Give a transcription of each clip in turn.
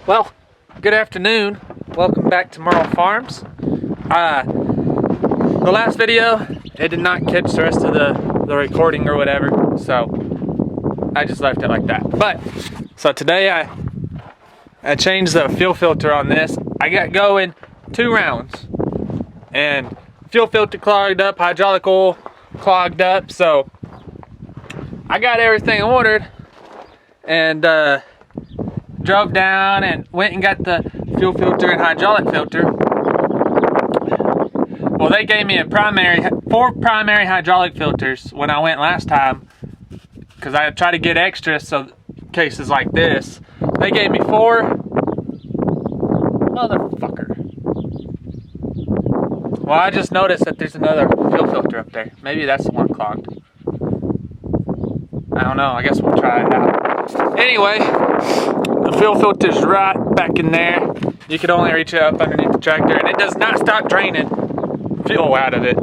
Well, good afternoon. Welcome back to Merle Farms. The last video, it did not catch the rest of the recording or whatever, so I just left it like that. But, so today I changed the fuel filter on this. I got going 2 rounds, and fuel filter clogged up, hydraulic oil clogged up, so I got everything ordered and drove down and went and got the fuel filter and hydraulic filter. Well, they gave me 4 primary hydraulic filters when I went last time, because I tried to get extra so cases like this. They gave me 4. Motherfucker. Well, I just noticed that there's another fuel filter up there. Maybe that's the one clogged. I don't know, I guess we'll try it out. Anyway, the fuel filter's right back in there. You can only reach it up underneath the tractor, and it does not stop draining fuel out of it.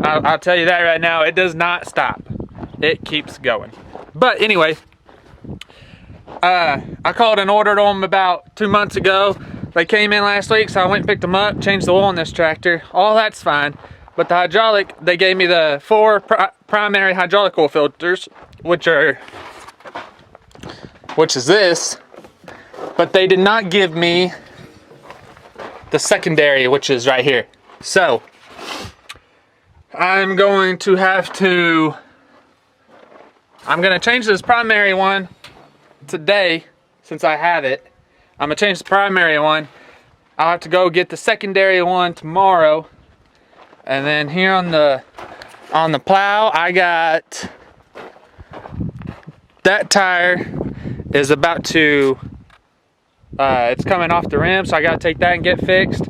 I'll tell you that right now, it does not stop. It keeps going. But anyway, I called and ordered them about 2 months ago. They came in last week, so I went and picked them up, changed the oil in this tractor. All that's fine. But the hydraulic, they gave me the 4 primary hydraulic oil filters, which is this, but they did not give me the secondary, which is right here. So I'm going to change this primary one today, since I have it. I'm gonna change the primary one. I'll have to go get the secondary one tomorrow. And then here on the plow, I got that tire is about to it's coming off the rim, so I gotta take that and get fixed.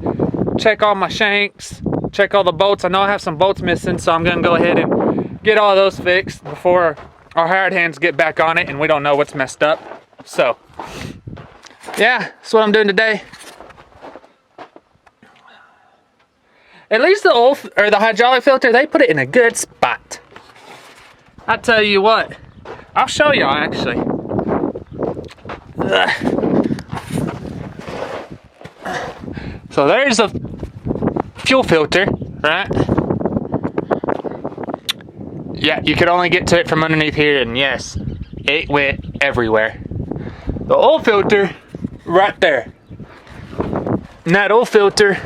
Check all my shanks, check all the bolts. I know I have some bolts missing, so I'm gonna go ahead and get all those fixed before our hired hands get back on it and we don't know what's messed up. So yeah, that's what I'm doing today. At least the oil or the hydraulic filter, they put it in a good spot. I tell you what, I'll show y'all actually. So there's a fuel filter, right? Yeah, you could only get to it from underneath here, and yes, it went everywhere. The oil filter, right there. And that oil filter,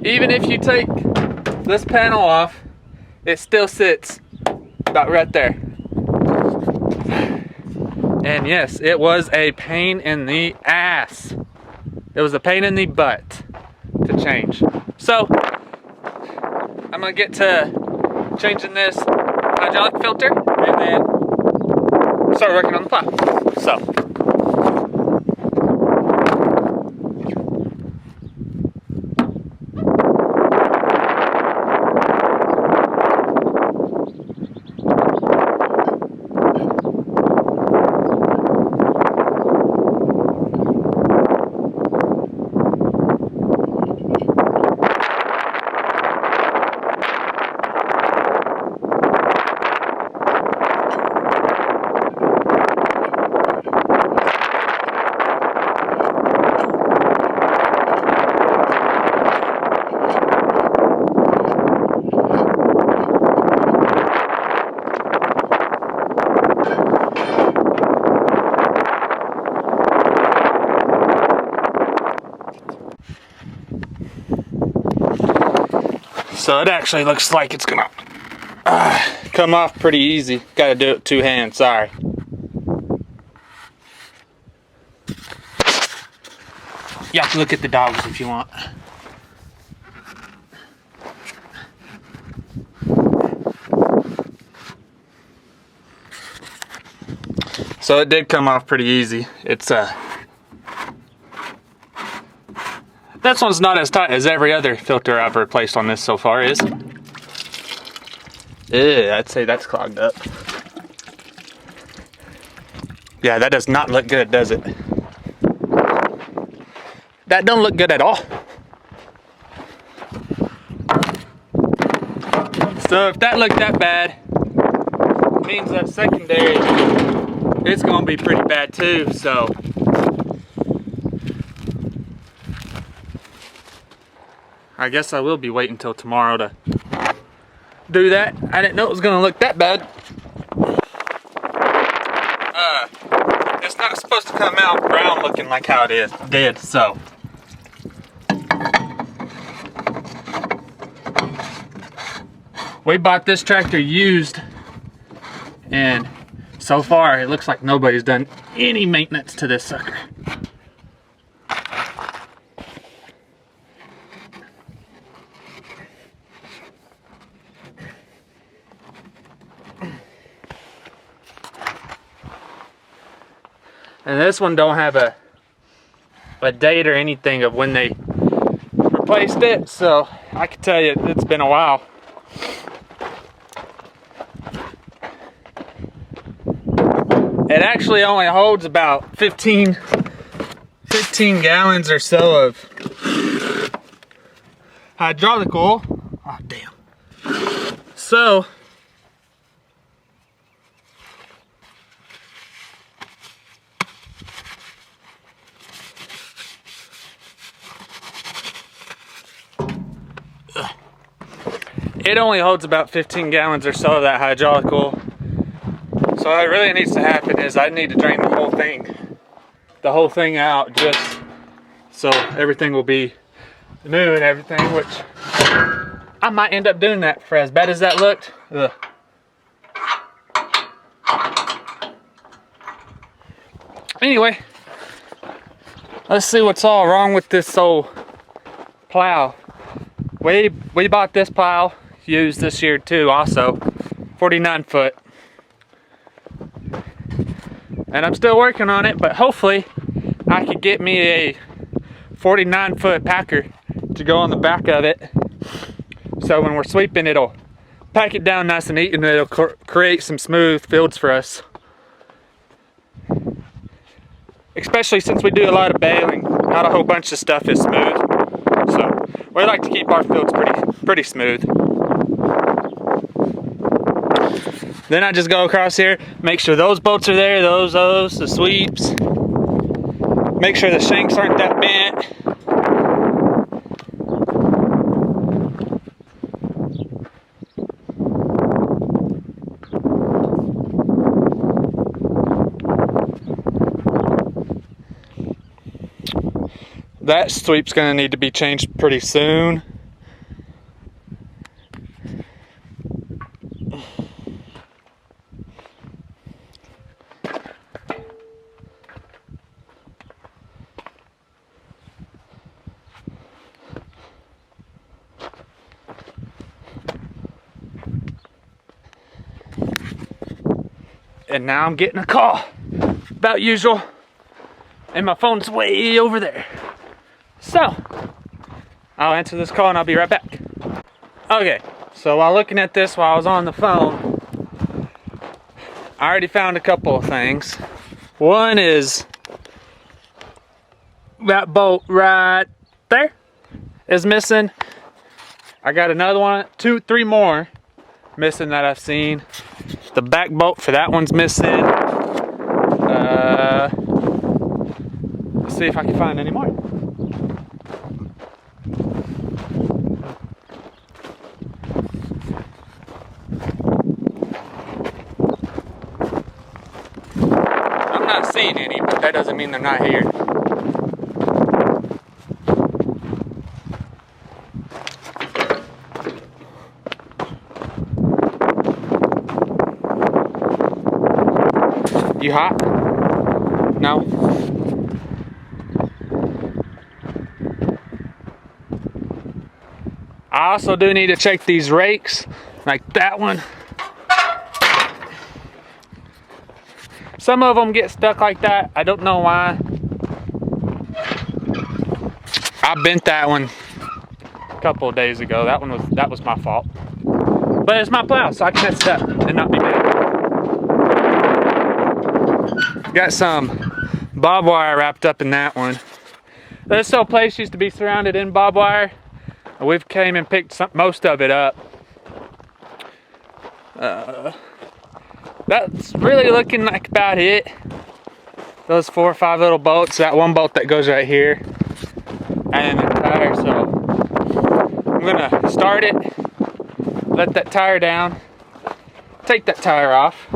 even if you take this panel off, it still sits about right there. And yes, it was a pain in the ass. It was a pain in the butt to change. So I'm gonna get to changing this hydraulic filter and then start working on the plow. So it actually looks like it's gonna come off pretty easy. Gotta do it with 2 hands, sorry. Y'all can look at the dogs if you want. So it did come off pretty easy. It's this one's not as tight as every other filter I've replaced on this so far is. I'd say that's clogged up. Yeah, that does not look good, does it? That don't look good at all. So if that looked that bad, it means that secondary it's gonna be pretty bad too, so. I guess I will be waiting until tomorrow to do that. I didn't know it was gonna look that bad. It's not supposed to come out brown looking like how it did, so. We bought this tractor used, and so far it looks like nobody's done any maintenance to this sucker. And this one don't have a date or anything of when they replaced it, so I can tell you it's been a while. It actually only holds about 15 gallons or so of hydraulic oil. Oh, damn. So, it only holds about 15 gallons or so of that hydraulic oil. So what really needs to happen is I need to drain the whole thing out, just so everything will be new and everything, which I might end up doing that for as bad as that looked. Ugh. Anyway, let's see what's all wrong with this old plow. We bought this plow used this year too, also 49 foot. And I'm still working on it, but hopefully I could get me a 49 foot packer to go on the back of it. So when we're sweeping, it'll pack it down nice and neat, and it'll create some smooth fields for us. Especially since we do a lot of baling, not a whole bunch of stuff is smooth. So we like to keep our fields pretty smooth. Then I just go across here, make sure those bolts are there, those, the sweeps. Make sure the shanks aren't that bent. That sweep's gonna need to be changed pretty soon. And now I'm getting a call, about usual, and my phone's way over there. So, I'll answer this call and I'll be right back. Okay, so while looking at this while I was on the phone, I already found a couple of things. One is that bolt right there is missing. I got another one, 2, 3 more missing that I've seen. The back bolt for that one's missing. Let's see if I can find any more. I'm not seeing any, but that doesn't mean they're not here. You hot? No? I also do need to check these rakes, like that one. Some of them get stuck like that. I don't know why. I bent that one a couple of days ago. That was my fault. But it's my plow, so I can mess it up and not be mad. Got some barbed wire wrapped up in that one. This whole place used to be surrounded in barbed wire. We've came and picked most of it up. that's really looking like about it. Those 4 or 5 little bolts, that one bolt that goes right here, and then the tire. So I'm gonna start it, let that tire down, take that tire off,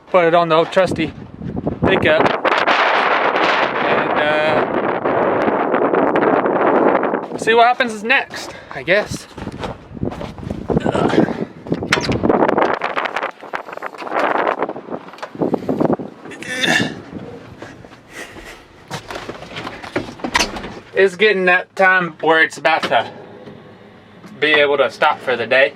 put it on the old trusty pickup, and see what happens next, I guess. It's getting that time where it's about to be able to stop for the day.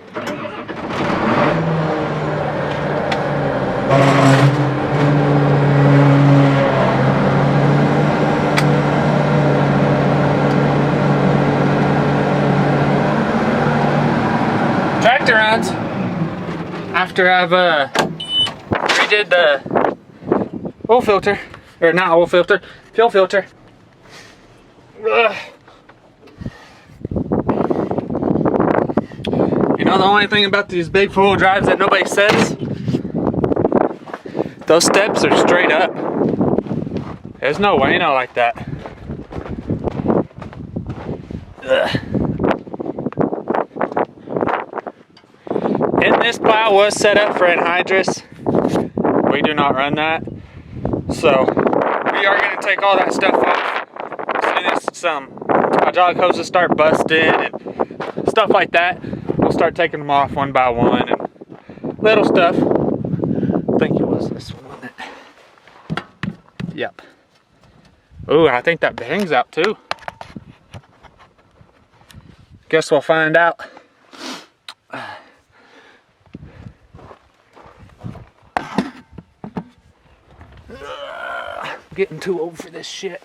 Tractor runs after I've redid the oil filter, or not oil filter, fuel filter. You know, the only thing about these big 4-wheel drives that nobody says, those steps are straight up. There's no way no like that. And this plow was set up for anhydrous. We do not run that. So we are going to take all that stuff off. As soon as some hydraulic hoses start busting and stuff like that, we'll start taking them off one by one and little stuff. I think it was this one, wasn't it? Yep. Ooh, I think that bang's out too. Guess we'll find out. Getting too old for this shit.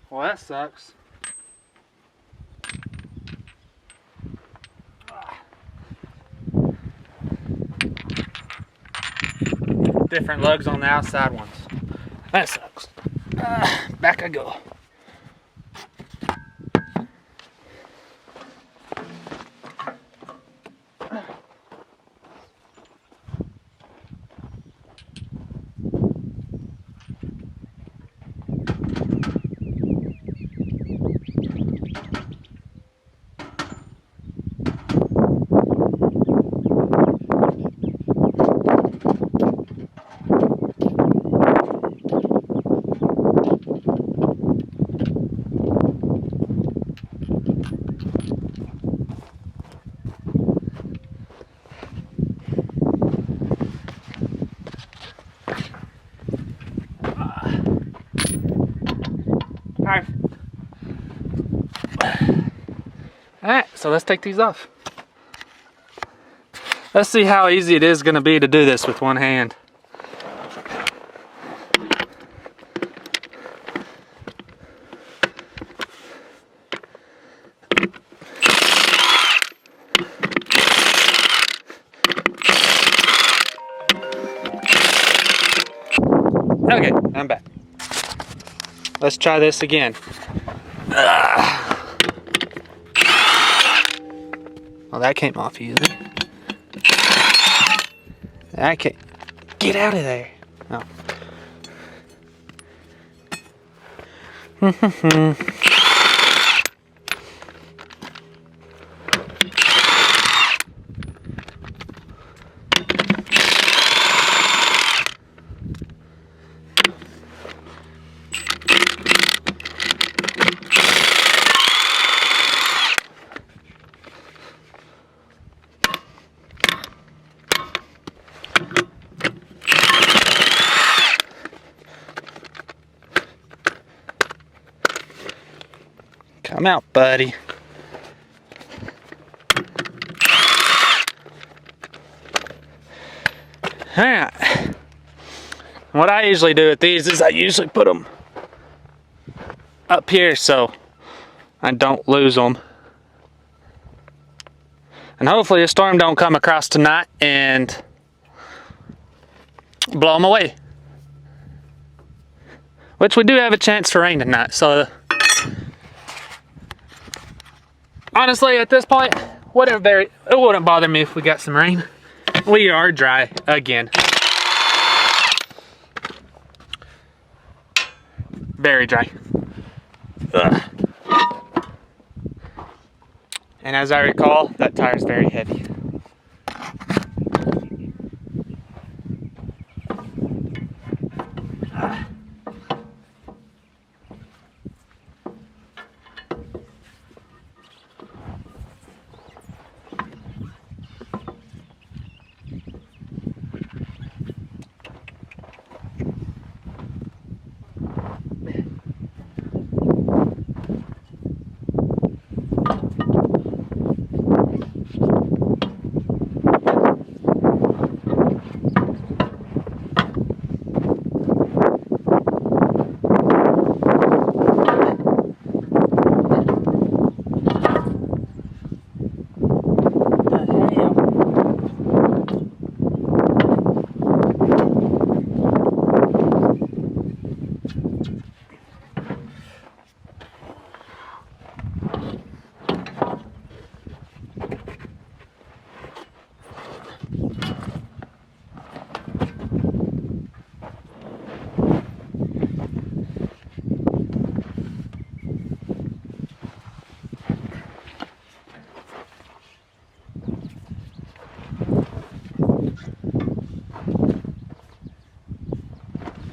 Well, that sucks. Different lugs on the outside ones. That sucks. Back I go. Alright, so let's take these off. Let's see how easy it is going to be to do this with one hand. Okay, I'm back. Let's try this again. Well, that came off easy. That can't. Get out of there. Oh. Come out, buddy. Alright. What I usually do with these is I usually put them up here so I don't lose them. And hopefully a storm don't come across tonight and blow them away. Which we do have a chance for rain tonight, so honestly, at this point, it wouldn't bother me if we got some rain. We are dry again. Very dry. Ugh. And as I recall, that tire is very heavy.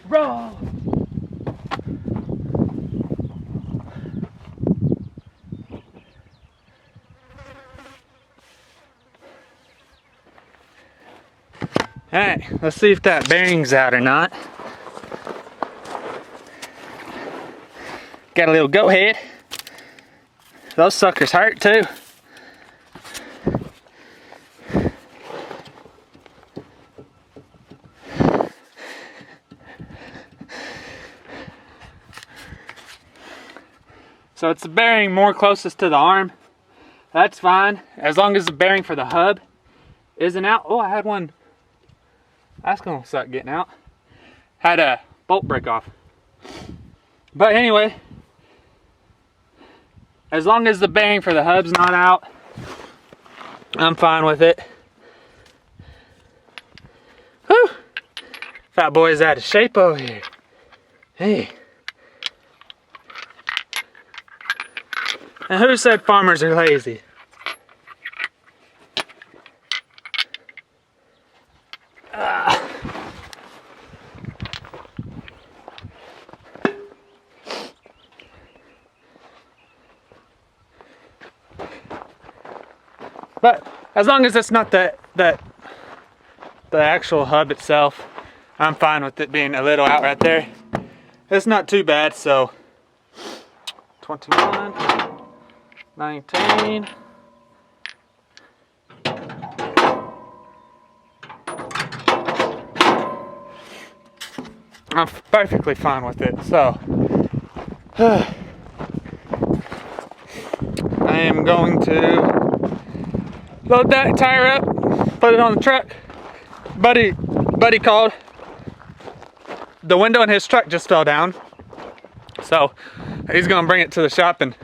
Roll! Alright, let's see if that bearing's out or not. Got a little goat head. Those suckers hurt too. So it's the bearing more closest to the arm. That's fine, as long as the bearing for the hub isn't out. Oh, I had one. That's gonna suck getting out. Had a bolt break off. But anyway, as long as the bang for the hub's not out, I'm fine with it. Whew! Fat boy's out of shape over here. Hey. And who said farmers are lazy? But as long as it's not the actual hub itself, I'm fine with it being a little out right there. It's not too bad. So 21, 19. I'm perfectly fine with it. So I am going to load that tire up, put it on the truck. Buddy called. The window in his truck just fell down, so he's gonna bring it to the shop and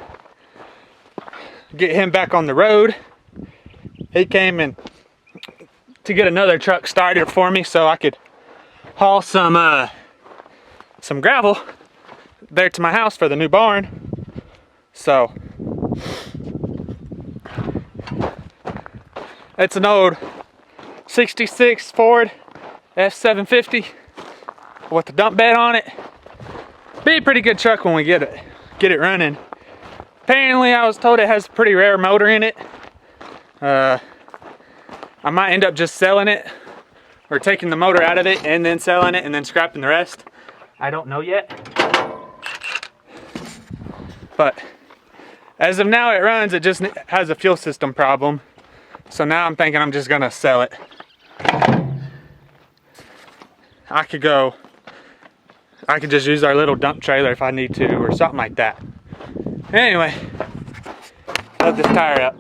get him back on the road. He came in to get another truck started for me so I could haul some gravel there to my house for the new barn. So it's an old 66 Ford F750 with a dump bed on it. Be a pretty good truck when we get it running. Apparently I was told it has a pretty rare motor in it. I might end up just selling it or taking the motor out of it and then selling it and then scrapping the rest. I don't know yet. But as of now it runs, it just has a fuel system problem. So now I'm thinking I'm just gonna sell it. I could just use our little dump trailer if I need to or something like that. Anyway, load this tire up.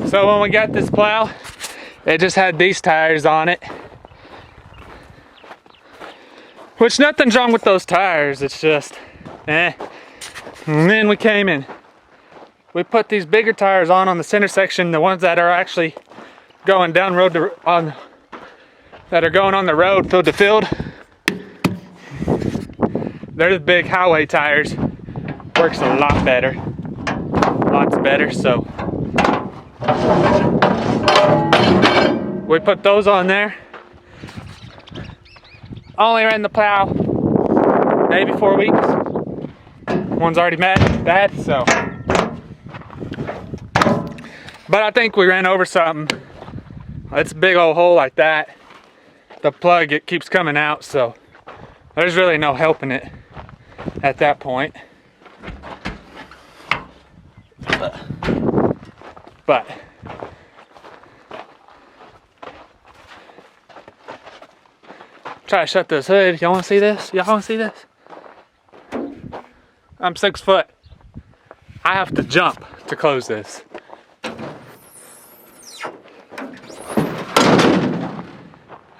So when we got this plow, it just had these tires on it. Which nothing's wrong with those tires, it's just, And then we came in. We put these bigger tires on the center section, the ones that are actually going down road that are going on the road field to field. They're the big highway tires. Works a lot better. Lots better, so we put those on there. Only ran the plow maybe 4 weeks. One's already bad, so. But I think we ran over something. It's a big old hole like that. The plug, it keeps coming out, so there's really no helping it at that point. But try to shut this hood. Y'all want to see this? Y'all want to see this? I'm 6 foot. I have to jump to close this.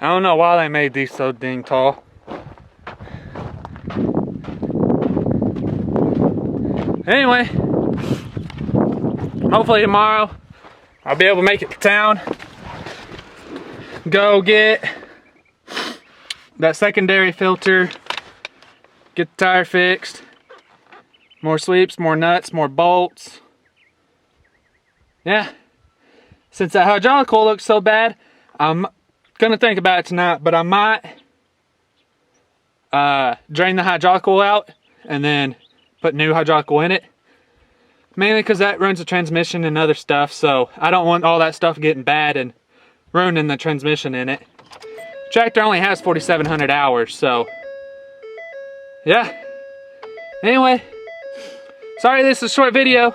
I don't know why they made these so dang tall. Anyway, hopefully tomorrow I'll be able to make it to town. Go get that secondary filter get the tire fixed. More sweeps, more nuts, more bolts. Yeah. Since that hydraulic oil looks so bad, I'm gonna think about it tonight, but I might drain the hydraulic oil out and then put new hydraulic oil in it. Mainly because that runs the transmission and other stuff, so I don't want all that stuff getting bad and ruining the transmission in it. Tractor only has 4,700 hours, so yeah. Anyway, sorry this is a short video,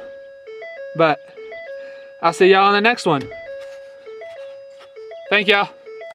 but I'll see y'all on the next one. Thank y'all.